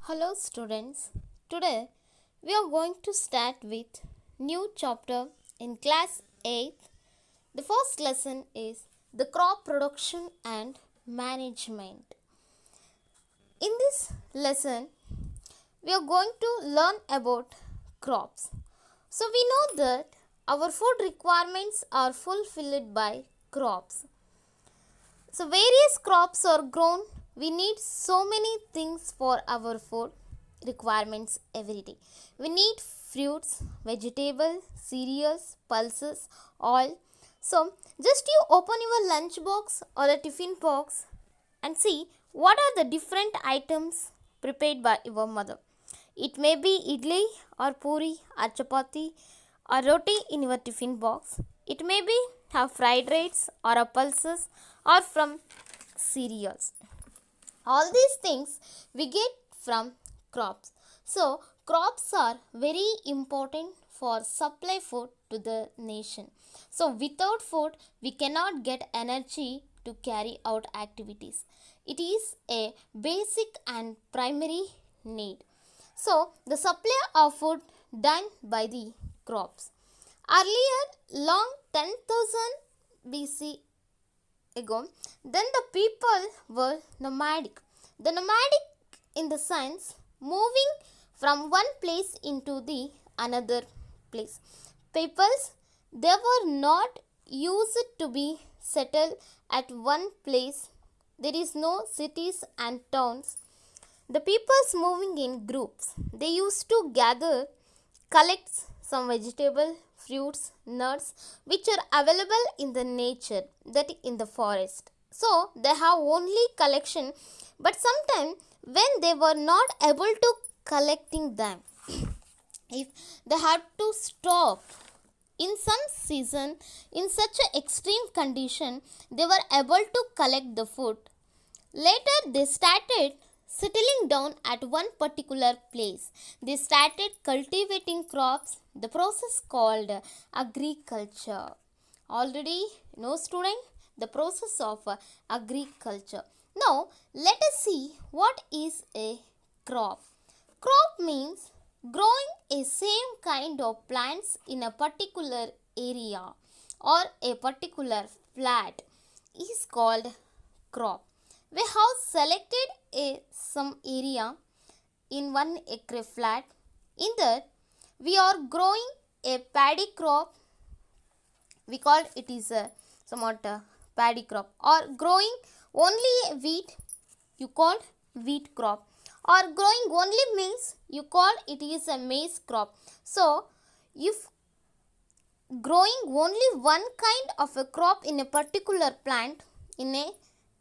Hello students. Today we are going to start with new chapter in class 8th. The first lesson is the crop production and management. In this lesson we are going to learn about crops. So we know that our food requirements are fulfilled by crops. So various crops are grown. We need so many things for our food requirements every day. We need fruits, vegetables, cereals, pulses, oil. So just you open your lunch box or a tiffin box and see what are the different items prepared by your mother. It may be idli or puri or chapati or roti in your tiffin box. It may be have fried rice or a pulses or from cereals. All these things we get from crops. So crops are very important for supply food to the nation. So without food we cannot get energy to carry out activities. It is a basic and primary need. So the supply of food done by the crops. Earlier, long 10,000 BC ago, then the people were nomadic. The nomadic in the sense moving from one place into the another place. Peoples, they were not used to be settled at one place. There is no cities and towns. The peoples moving in groups. They used to gather, collect some vegetable, fruits, nuts which are available in the nature, that in the forest. So they have only collection, but sometimes when they were not able to collecting them, if they had to stop in some season, in such an extreme condition, they were able to collect the food. Later they started settling down at one particular place. They started cultivating crops, the process called agriculture. Already know student the process of agriculture. Now let us see what is a crop. Crop means growing a same kind of plants in a particular area or a particular flat is called crop. We have selected some area in 1 acre flat. In that we are growing a paddy crop. We call it is a somewhat paddy crop, or growing only wheat, you call wheat crop, or growing only maize, you call it is a maize crop. So if growing only one kind of a crop in a particular plant in a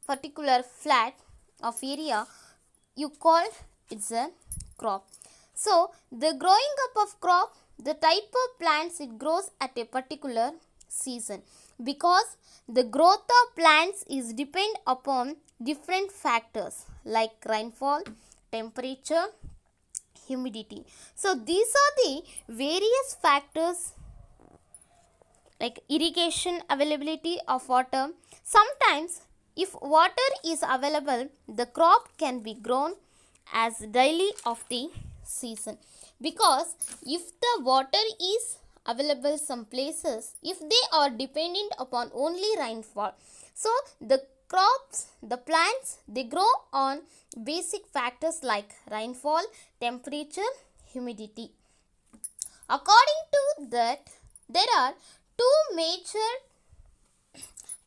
particular flat of area, you call it's a crop. So the growing up of crop, the type of plants it grows at a particular season, because the growth of plants is depend upon different factors like rainfall, temperature, humidity. So these are the various factors like irrigation, availability of water. Sometimes if water is available, the crop can be grown as daily of the season, because if the water is available some places, if they are dependent upon only rainfall, so the crops, the plants, they grow on basic factors like rainfall, temperature, humidity. According to that, there are two major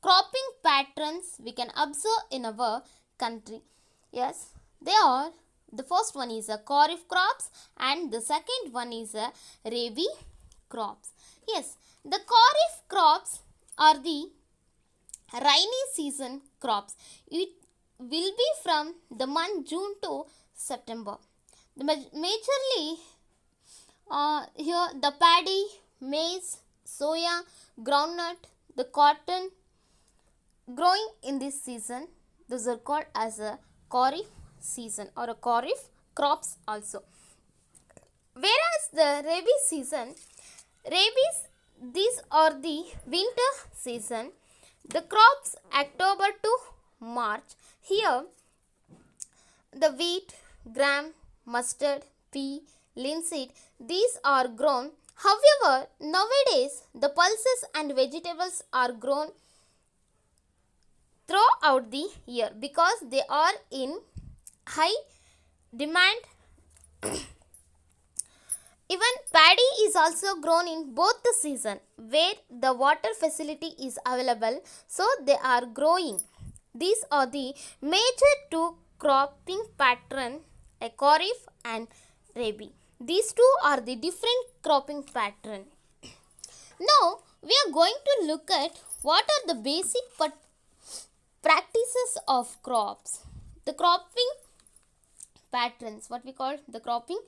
cropping patterns we can observe in our country. Yes, they are, the first one is a kharif crops and the second one is a rabi crops. Yes, the kharif crops are the rainy season crops. It will be from the month June to September. The majorly here the paddy, maize, soya, groundnut, the cotton growing in this season, those are called as a kharif season or a kharif crops also. Whereas the rabi season, rabies, these are the winter season, the crops October to March. Here the wheat, gram, mustard, pea, linseed, these are grown. However, nowadays the pulses and vegetables are grown throughout the year because they are in high demand. Even paddy is also grown in both the season where the water facility is available, so they are growing. These are the major two cropping pattern, a kharif and rabi. These two are the different cropping pattern. Now we are going to look at what are the basic practices of crops. The cropping patterns, what we call the cropping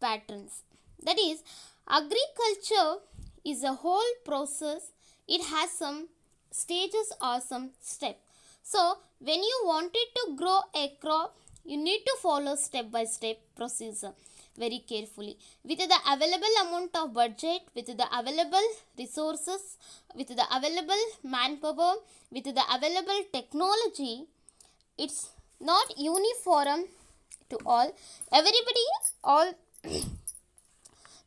patterns. That is, agriculture is a whole process. It has some stages or some steps. So when you wanted to grow a crop, you need to follow step by step procedure very carefully. With the available amount of budget, with the available resources, with the available manpower, with the available technology, it's not uniform to all. Everybody, all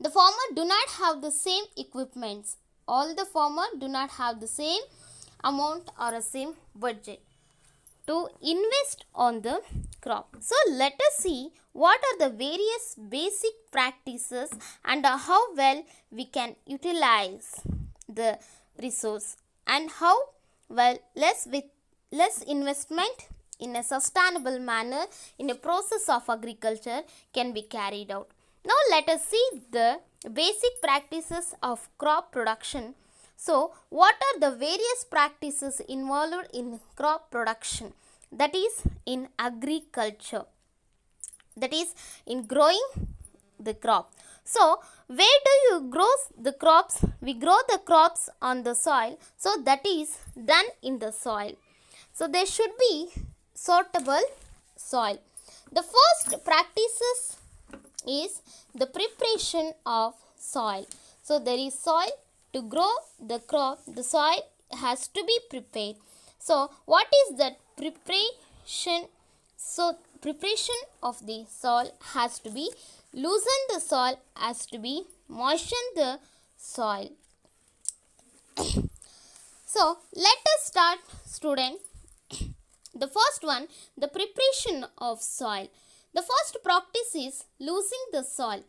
the farmer do not have the same equipments. All the farmer do not have the same amount or a same budget to invest on the crop. So let us see what are the various basic practices and how well we can utilize the resource and how well with less investment in a sustainable manner in a process of agriculture can be carried out. Now let us see the basic practices of crop production. So what are the various practices involved in crop production? That is in agriculture. That is in growing the crop. So where do you grow the crops? We grow the crops on the soil. So that is done in the soil. So there should be suitable soil. The first practices is the preparation of soil. So there is soil to grow the crop. The soil has to be prepared. So what is that preparation? So preparation of the soil has to be loosen the soil, has to be moisten the soil. So let us start, student. The first one, the preparation of soil. The first practice is loosening the soil,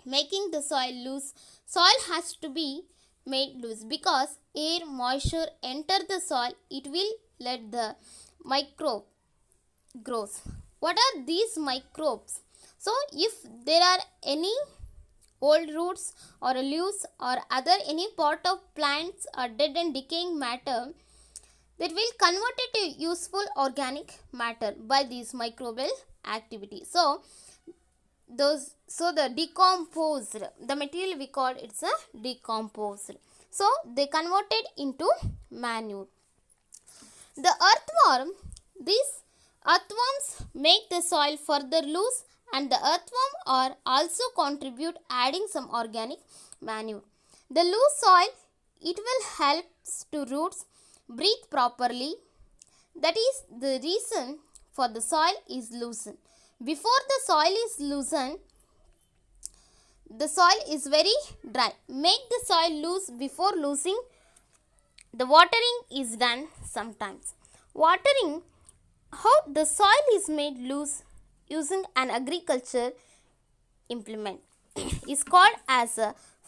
making the soil loose. Soil has to be made loose because air, moisture enter the soil. It will let the microbe grows. What are these microbes? So if there are any old roots or leaves or other any part of plants or dead and decaying matter, that will convert it to useful organic matter by these microbial activity. So the decomposed, the material we call it's a decomposed. So they converted into manure. The earthworm, these earthworms make the soil further loose, and the earthworm are also contribute adding some organic manure. The loose soil, it will help to roots breathe properly. That is the reason for the soil is loosened. Before the soil is loosened, the soil is very dry. Make the soil loose before loosening. The watering is done sometimes. Watering, how the soil is made loose using an agriculture implement is called as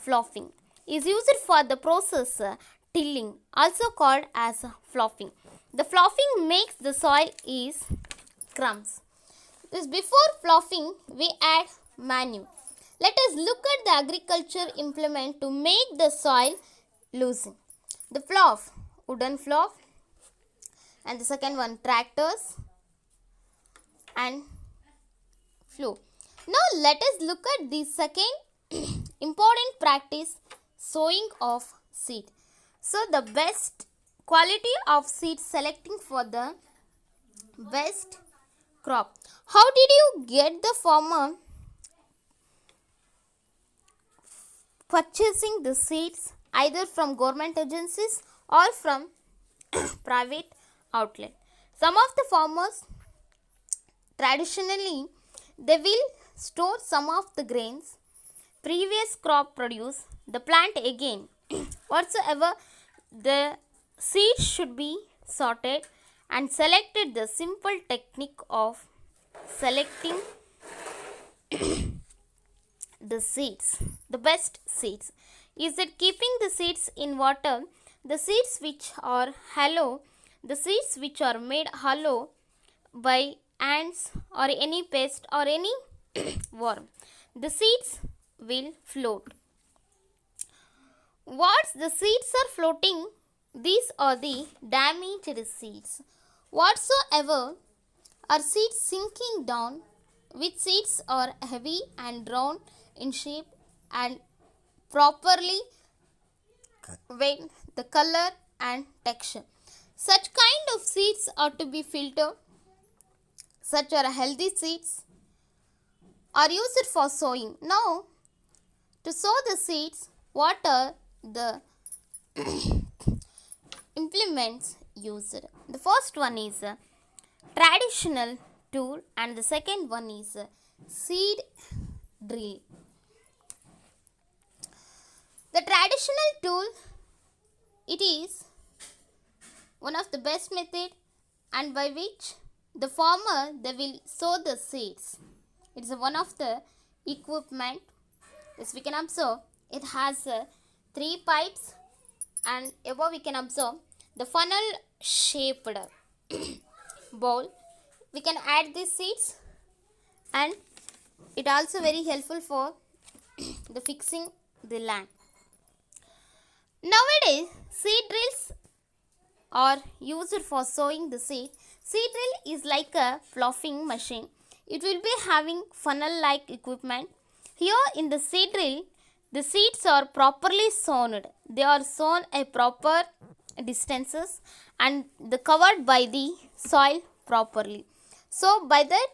ploughing. Is used for the process tilling, also called as ploughing. The ploughing makes the soil is crumbs. This before ploughing we add manure. Let us look at the agriculture implement to make the soil loosen. The plough, wooden plough, and the second one tractors and flow. Now let us look at the second important practice, sowing of seed. So the best quality of seed selecting for the best crop. How did you get the farmer purchasing the seeds either from government agencies or from private outlet? Some of the farmers traditionally they will store some of the grains previous crop produce the plant again. Whatsoever the seeds should be sorted and selected. The simple technique of selecting the seeds, the best seeds, is that keeping the seeds in water, the seeds which are hollow, the seeds which are made hollow by ants or any pest or any worm, the seeds will float. Once the seeds are floating, these are the damaged seeds. Whatsoever are seeds sinking down, which seeds are heavy and round in shape and properly weighed, the color and texture. Such kind of seeds are to be filtered. Such are healthy seeds are used for sowing. Now, to sow the seeds, what are the implements used? The first one is a traditional tool and the second one is a seed drill. The traditional tool, it is one of the best method and by which the farmer they will sow the seeds. It is one of the equipment. As we can observe, it has 3 pipes and above we can observe the funnel shaped bowl. We can add these seeds and it also very helpful for the fixing the land. Nowadays, seed drills are used for sowing the seed. Seed drill is like a ploughing machine. It will be having funnel like equipment. Here in the seed drill, the seeds are properly sown. They are sown at proper distances and the covered by the soil properly. So by that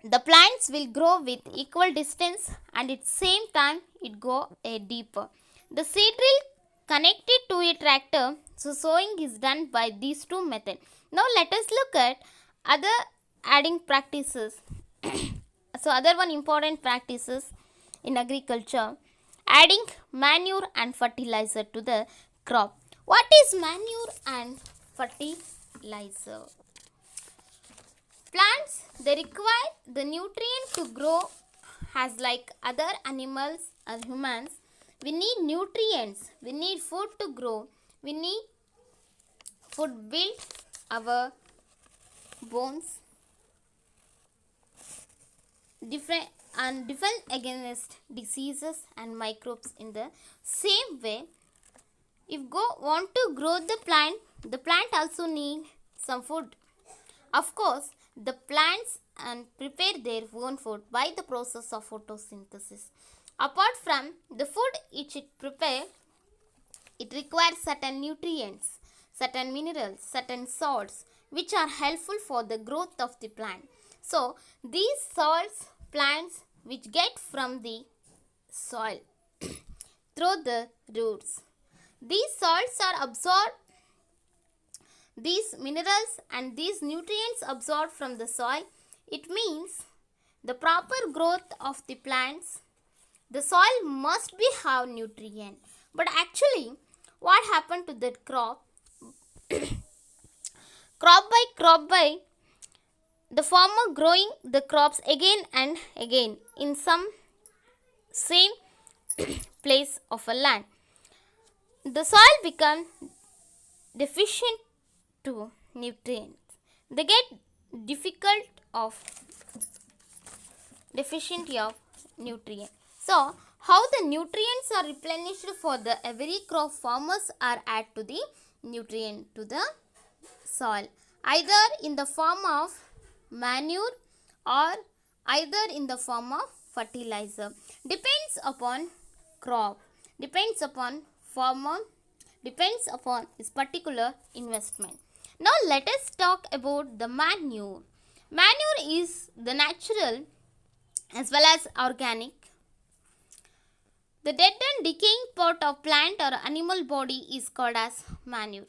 the plants will grow with equal distance and at same time it go deeper. The seed drill connected to a tractor, so sowing is done by these two methods. Now let us look at other adding practices. So other one important practices in agriculture, adding manure and fertilizer to the crop. What is manure and fertilizer? Plants, they require the nutrient to grow as like other animals or humans. We need nutrients, we need food to grow, we need food build our bones, defend against diseases and microbes. In the same way, if want to grow the plant also need some food. Of course, the plants and prepare their own food by the process of photosynthesis. Apart from the food which it prepare, it requires certain nutrients, certain minerals, certain salts which are helpful for the growth of the plant. So these salts plants which get from the soil through the roots. These salts are absorbed, these minerals and these nutrients absorbed from the soil. It means the proper growth of the plants, the soil must be have nutrient. But actually, what happened to that crop? crop by the farmer growing the crops again and again in some same place of a land. The soil become deficient to nutrients. They get deficiency of nutrients. So, how the nutrients are replenished for the every crop? Farmers are add to the nutrient to the soil, either in the form of manure or either in the form of fertilizer. Depends upon crop, depends upon farmer, depends upon his particular investment. Now let us talk about the manure. Manure is the natural as well as organic. The dead and decaying part of plant or animal body is called as manure.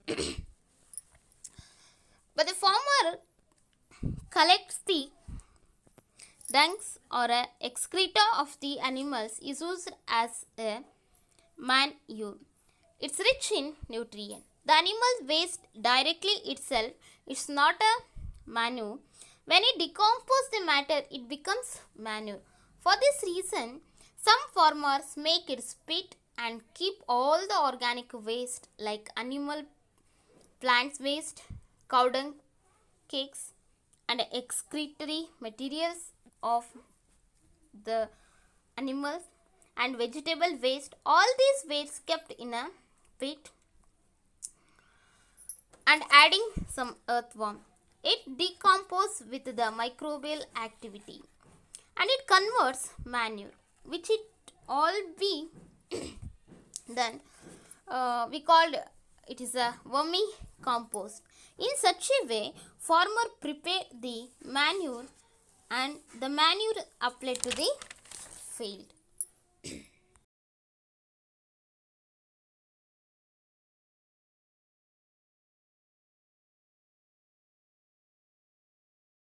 But the farmer collects the dungs or a excreta of the animals is used as a manure. It's rich in nutrient. The animal waste directly itself is not a manure. When it decomposes the matter, it becomes manure. For this reason, some farmers make it spit and keep all the organic waste like animal plant waste, cow dung, cakes, and excretory materials of the animals and vegetable waste. All these wastes kept in a pit and adding some earthworm. It decomposes with the microbial activity and it converts manure, which it all be then we called it is a vermicompost. In such a way, farmer prepare the manure and the manure applied to the field.